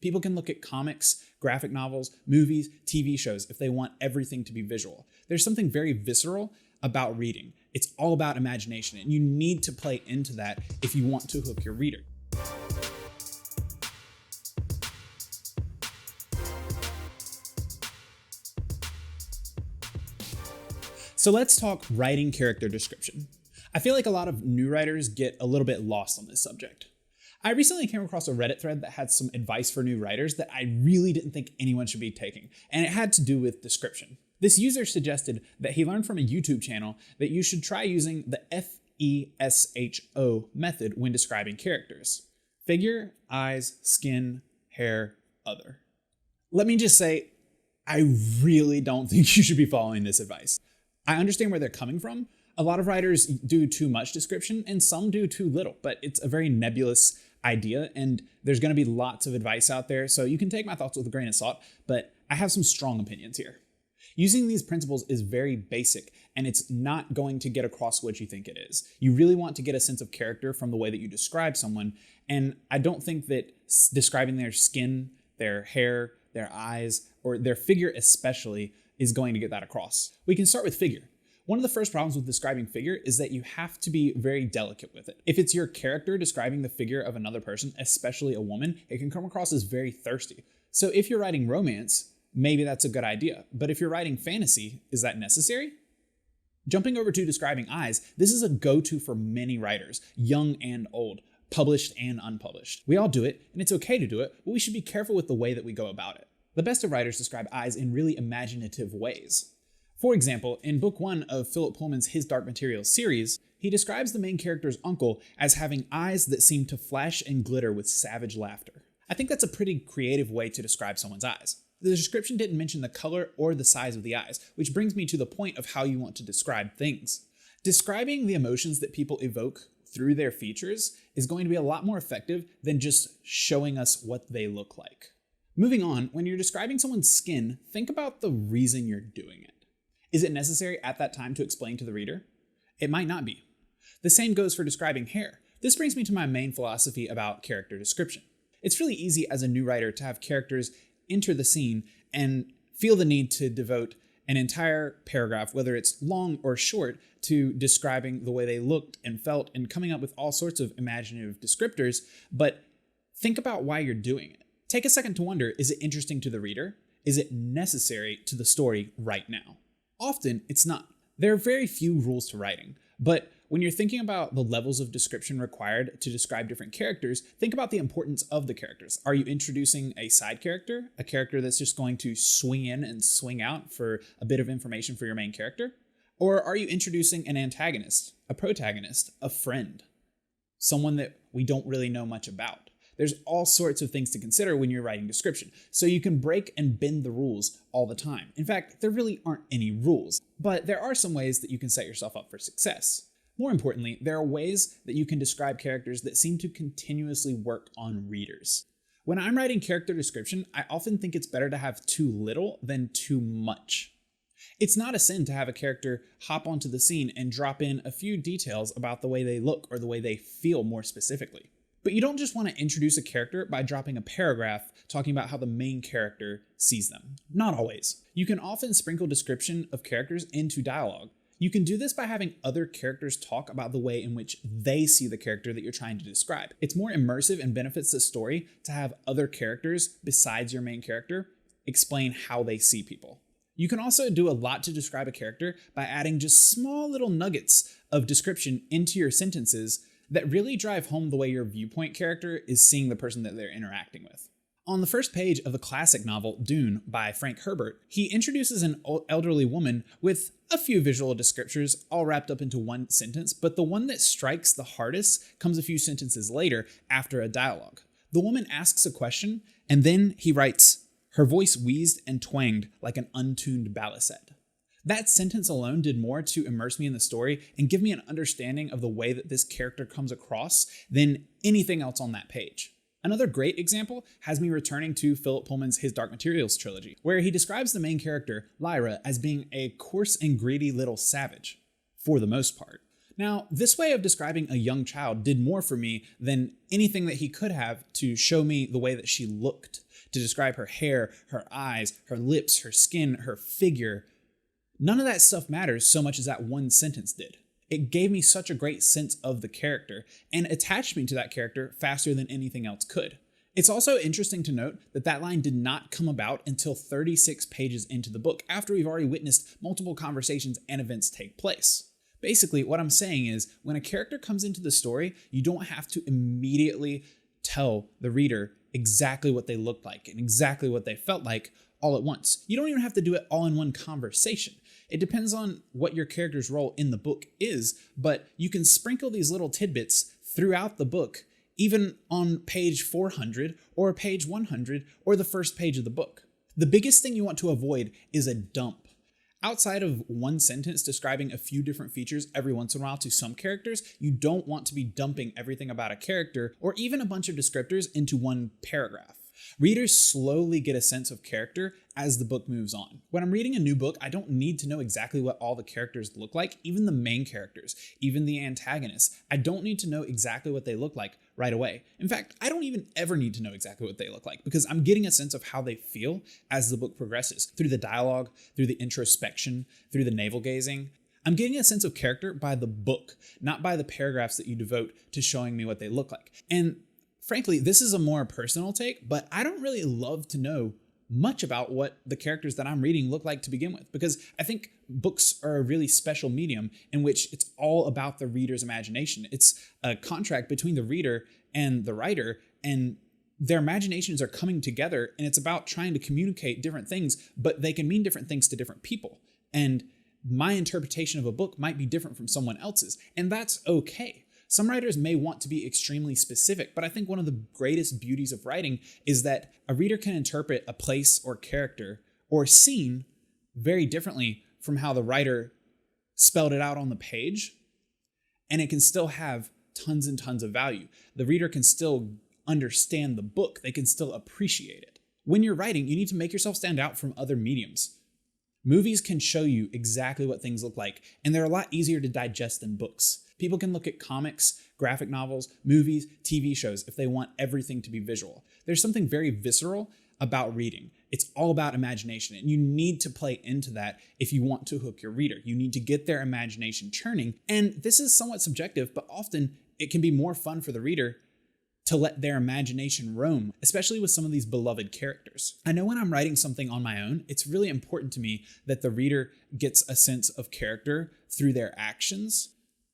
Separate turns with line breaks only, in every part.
People can look at comics, graphic novels, movies, TV shows if they want everything to be visual. There's something very visceral about reading. It's all about imagination, and you need to play into that if you want to hook your reader. So let's talk writing character description. I feel like a lot of new writers get a little bit lost on this subject. I recently came across a Reddit thread that had some advice for new writers that I really didn't think anyone should be taking, and it had to do with description. This user suggested that he learned from a YouTube channel that you should try using the FESHO method when describing characters. Figure, eyes, skin, hair, other. Let me just say, I really don't think you should be following this advice. I understand where they're coming from. A lot of writers do too much description and some do too little, but it's a very nebulous idea and there's going to be lots of advice out there, so you can take my thoughts with a grain of salt, but I have some strong opinions here. Using these principles is very basic and it's not going to get across what you think it is. You really want to get a sense of character from the way that you describe someone, and I don't think that describing their skin, their hair, their eyes, or their figure especially is going to get that across. We can start with figure. One of the first problems with describing figure is that you have to be very delicate with it. If it's your character describing the figure of another person, especially a woman, it can come across as very thirsty. So if you're writing romance, maybe that's a good idea. But if you're writing fantasy, is that necessary? Jumping over to describing eyes, this is a go-to for many writers, young and old, published and unpublished. We all do it, and it's okay to do it, but we should be careful with the way that we go about it. The best of writers describe eyes in really imaginative ways. For example, in book 1 of Phillip Pullman's His Dark Materials series, he describes the main character's uncle as having eyes that seem to flash and glitter with savage laughter. I think that's a pretty creative way to describe someone's eyes. The description didn't mention the color or the size of the eyes, which brings me to the point of how you want to describe things. Describing the emotions that people evoke through their features is going to be a lot more effective than just showing us what they look like. Moving on, when you're describing someone's skin, think about the reason you're doing it. Is it necessary at that time to explain to the reader? It might not be. The same goes for describing hair. This brings me to my main philosophy about character description. It's really easy as a new writer to have characters enter the scene and feel the need to devote an entire paragraph, whether it's long or short, to describing the way they looked and felt and coming up with all sorts of imaginative descriptors, but think about why you're doing it. Take a second to wonder, is it interesting to the reader? Is it necessary to the story right now? Often, it's not. There are very few rules to writing, but when you're thinking about the levels of description required to describe different characters, think about the importance of the characters. Are you introducing a side character, a character that's just going to swing in and swing out for a bit of information for your main character? Or are you introducing an antagonist, a protagonist, a friend, someone that we don't really know much about? There's all sorts of things to consider when you're writing description, so you can break and bend the rules all the time. In fact, there really aren't any rules, but there are some ways that you can set yourself up for success. More importantly, there are ways that you can describe characters that seem to continuously work on readers. When I'm writing character description, I often think it's better to have too little than too much. It's not a sin to have a character hop onto the scene and drop in a few details about the way they look or the way they feel more specifically. But you don't just want to introduce a character by dropping a paragraph talking about how the main character sees them. Not always. You can often sprinkle description of characters into dialogue. You can do this by having other characters talk about the way in which they see the character that you're trying to describe. It's more immersive and benefits the story to have other characters besides your main character explain how they see people. You can also do a lot to describe a character by adding just small little nuggets of description into your sentences that really drive home the way your viewpoint character is seeing the person that they're interacting with. On the first page of the classic novel Dune by Frank Herbert, he introduces an elderly woman with a few visual descriptors all wrapped up into one sentence, but the one that strikes the hardest comes a few sentences later after a dialogue. The woman asks a question, and then he writes, "Her voice wheezed and twanged like an untuned balisette." That sentence alone did more to immerse me in the story and give me an understanding of the way that this character comes across than anything else on that page. Another great example has me returning to Phillip Pullman's His Dark Materials trilogy, where he describes the main character, Lyra, as being a coarse and greedy little savage, for the most part. Now, this way of describing a young child did more for me than anything that he could have to show me the way that she looked, to describe her hair, her eyes, her lips, her skin, her figure. None of that stuff matters so much as that one sentence did. It gave me such a great sense of the character and attached me to that character faster than anything else could. It's also interesting to note that that line did not come about until 36 pages into the book, after we've already witnessed multiple conversations and events take place. Basically, what I'm saying is, when a character comes into the story, you don't have to immediately tell the reader exactly what they looked like and exactly what they felt like all at once. You don't even have to do it all in one conversation. It depends on what your character's role in the book is, but you can sprinkle these little tidbits throughout the book, even on page 400 or page 100 or the first page of the book. The biggest thing you want to avoid is a dump. Outside of one sentence describing a few different features every once in a while to some characters, you don't want to be dumping everything about a character or even a bunch of descriptors into one paragraph. Readers slowly get a sense of character as the book moves on. When I'm reading a new book, I don't need to know exactly what all the characters look like, even the main characters, even the antagonists. I don't need to know exactly what they look like right away. In fact, I don't even ever need to know exactly what they look like because I'm getting a sense of how they feel as the book progresses, through the dialogue, through the introspection, through the navel gazing. I'm getting a sense of character by the book, not by the paragraphs that you devote to showing me what they look like. And frankly, this is a more personal take, but I don't really love to know much about what the characters that I'm reading look like to begin with, because I think books are a really special medium in which it's all about the reader's imagination. It's a contract between the reader and the writer, and their imaginations are coming together, and it's about trying to communicate different things, but they can mean different things to different people. And my interpretation of a book might be different from someone else's, and that's okay. Some writers may want to be extremely specific, but I think one of the greatest beauties of writing is that a reader can interpret a place or character or scene very differently from how the writer spelled it out on the page, and it can still have tons and tons of value. The reader can still understand the book. They can still appreciate it. When you're writing, you need to make yourself stand out from other mediums. Movies can show you exactly what things look like, and they're a lot easier to digest than books. People can look at comics, graphic novels, movies, TV shows if they want everything to be visual. There's something very visceral about reading. It's all about imagination, and you need to play into that if you want to hook your reader. You need to get their imagination churning, and this is somewhat subjective, but often it can be more fun for the reader to let their imagination roam, especially with some of these beloved characters. I know when I'm writing something on my own, it's really important to me that the reader gets a sense of character through their actions,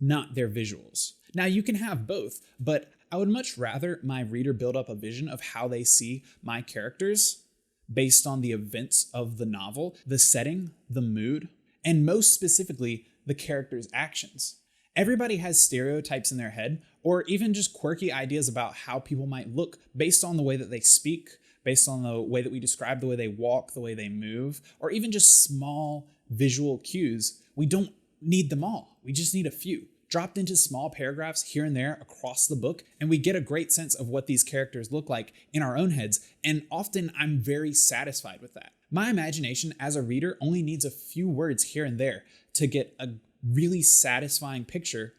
not their visuals. Now, you can have both, but I would much rather my reader build up a vision of how they see my characters based on the events of the novel, the setting, the mood, and most specifically, the character's actions. Everybody has stereotypes in their head, or even just quirky ideas about how people might look based on the way that they speak, based on the way that we describe the way they walk, the way they move, or even just small visual cues. We don't need them all. We just need a few, dropped into small paragraphs here and there across the book, and we get a great sense of what these characters look like in our own heads, and often I'm very satisfied with that. My imagination as a reader only needs a few words here and there to get a really satisfying picture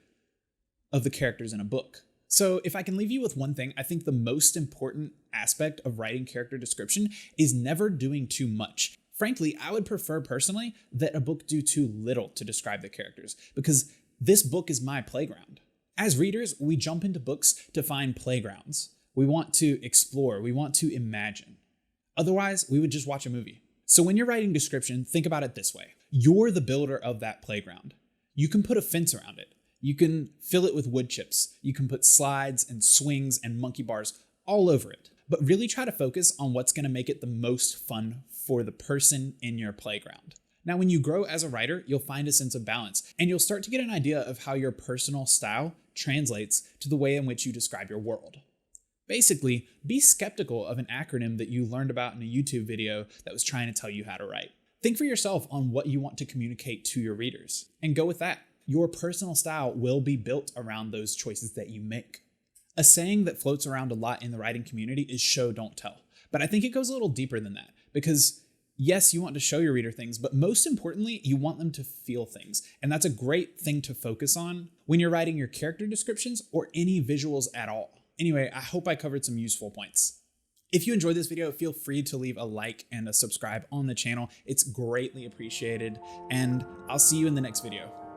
of the characters in a book. So if I can leave you with one thing, I think the most important aspect of writing character description is never doing too much. Frankly, I would prefer personally that a book do too little to describe the characters, because this book is my playground. As readers, we jump into books to find playgrounds. We want to explore, we want to imagine. Otherwise, we would just watch a movie. So when you're writing description, think about it this way. You're the builder of that playground. You can put a fence around it. You can fill it with wood chips. You can put slides and swings and monkey bars all over it. But really try to focus on what's going to make it the most fun for the person in your playground. Now, when you grow as a writer, you'll find a sense of balance, and you'll start to get an idea of how your personal style translates to the way in which you describe your world. Basically, be skeptical of an acronym that you learned about in a YouTube video that was trying to tell you how to write. Think for yourself on what you want to communicate to your readers, and go with that. Your personal style will be built around those choices that you make. A saying that floats around a lot in the writing community is show, don't tell. But I think it goes a little deeper than that, because Yes, you want to show your reader things, but most importantly, you want them to feel things. And that's a great thing to focus on when you're writing your character descriptions or any visuals at all. Anyway, I hope I covered some useful points. If you enjoyed this video, feel free to leave a like and a subscribe on the channel. It's greatly appreciated, and I'll see you in the next video.